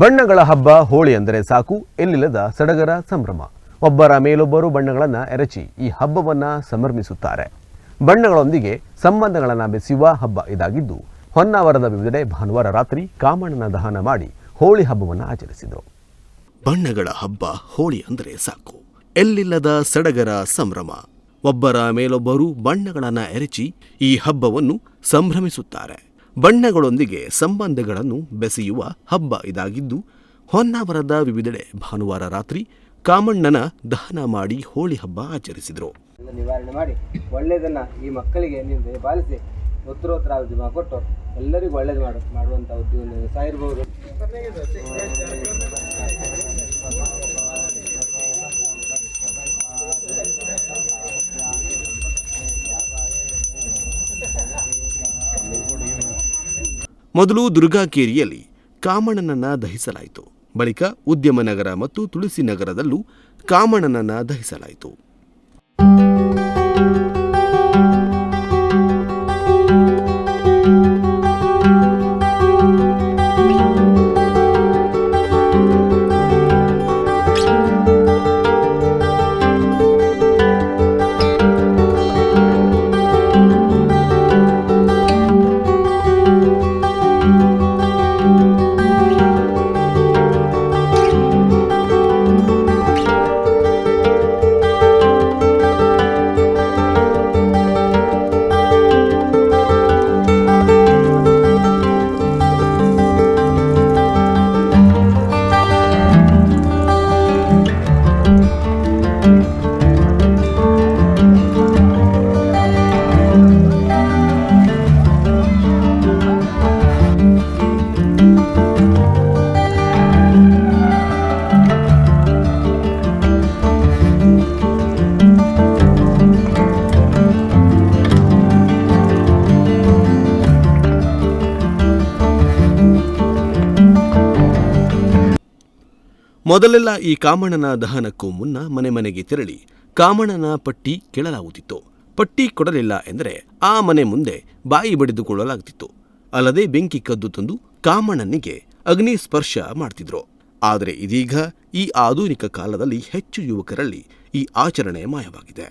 ಬಣ್ಣಗಳ ಹಬ್ಬ ಹೋಳಿ ಅಂದರೆ ಸಾಕು, ಎಲ್ಲಿಲ್ಲದ ಸಡಗರ ಸಂಭ್ರಮ. ಒಬ್ಬರ ಮೇಲೊಬ್ಬರು ಬಣ್ಣಗಳನ್ನು ಎರಚಿ ಈ ಹಬ್ಬವನ್ನು ಸಂಭ್ರಮಿಸುತ್ತಾರೆ. ಬಣ್ಣಗಳೊಂದಿಗೆ ಸಂಬಂಧಗಳನ್ನು ಬೆಸೆಯುವ ಹಬ್ಬ ಇದಾಗಿದ್ದು, ಹೊನ್ನಾವರದ ವಿವಿಧೆಡೆ ಭಾನುವಾರ ರಾತ್ರಿ ಕಾಮಣ್ಣನ ದಹನ ಮಾಡಿ ಹೋಳಿ ಹಬ್ಬವನ್ನು ಆಚರಿಸಿದರು. ಬಣ್ಣಗಳ ಹಬ್ಬ ಹೋಳಿ ಅಂದರೆ ಸಾಕು, ಎಲ್ಲಿಲ್ಲದ ಸಡಗರ ಸಂಭ್ರಮ. ಒಬ್ಬರ ಮೇಲೊಬ್ಬರು ಬಣ್ಣಗಳನ್ನು ಎರಚಿ ಈ ಹಬ್ಬವನ್ನು ಸಂಭ್ರಮಿಸುತ್ತಾರೆ. ಬಣ್ಣಗಳೊಂದಿಗೆ ಸಂಬಂಧಗಳನ್ನು ಬೆಸೆಯುವ ಹಬ್ಬ ಇದಾಗಿದ್ದು, ಹೊನ್ನಾವರದ ವಿವಿಧೆಡೆ ಭಾನುವಾರ ರಾತ್ರಿ ಕಾಮಣ್ಣನ ದಹನ ಮಾಡಿ ಹೋಳಿ ಹಬ್ಬ ಆಚರಿಸಿದರು. ನಿವಾರಣೆ ಮಾಡಿ ಒಳ್ಳೆಯದನ್ನು ಈ ಮಕ್ಕಳಿಗೆ ನೀವು ಪಾಲಿಸಿ ಉತ್ತರೋತ್ತರ ಕೊಟ್ಟು ಎಲ್ಲರಿಗೂ ಒಳ್ಳೇದು ಮಾಡುವಂಥ ಉದ್ಯೋಗ ಇರಬಹುದು. ಮೊದಲು ದುರ್ಗಾಕೇರಿಯಲ್ಲಿ ಕಾಮಣ್ಣನನ್ನು ದಹಿಸಲಾಯಿತು. ಬಳಿಕ ಉದ್ಯಮ ನಗರ ಮತ್ತು ತುಳಸಿ ನಗರದಲ್ಲೂ ಕಾಮಣ್ಣನನ್ನು ದಹಿಸಲಾಯಿತು. ಮೊದಲೆಲ್ಲ ಈ ಕಾಮಣ್ಣನ ದಹನಕ್ಕೂ ಮುನ್ನ ಮನೆ ಮನೆಗೆ ತೆರಳಿ ಕಾಮಣ್ಣನ ಪಟ್ಟಿ ಕೇಳಲಾಗುತ್ತಿತ್ತು. ಪಟ್ಟಿ ಕೊಡಲಿಲ್ಲ ಎಂದರೆ ಆ ಮನೆ ಮುಂದೆ ಬಾಯಿ ಬಡಿದುಕೊಳ್ಳಲಾಗುತ್ತಿತ್ತು. ಅಲ್ಲದೆ ಬೆಂಕಿ ಕದ್ದು ತಂದು ಕಾಮಣ್ಣನಿಗೆ ಅಗ್ನಿ ಸ್ಪರ್ಶ ಮಾಡ್ತಿದ್ರು. ಆದರೆ ಇದೀಗ ಈ ಆಧುನಿಕ ಕಾಲದಲ್ಲಿ ಹೆಚ್ಚು ಯುವಕರಲ್ಲಿ ಈ ಆಚರಣೆ ಮಾಯವಾಗಿದೆ.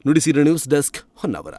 ನುಡಿಸಿದ ನ್ಯೂಸ್ ಡೆಸ್ಕ್ ಹೊನ್ನಾವರ.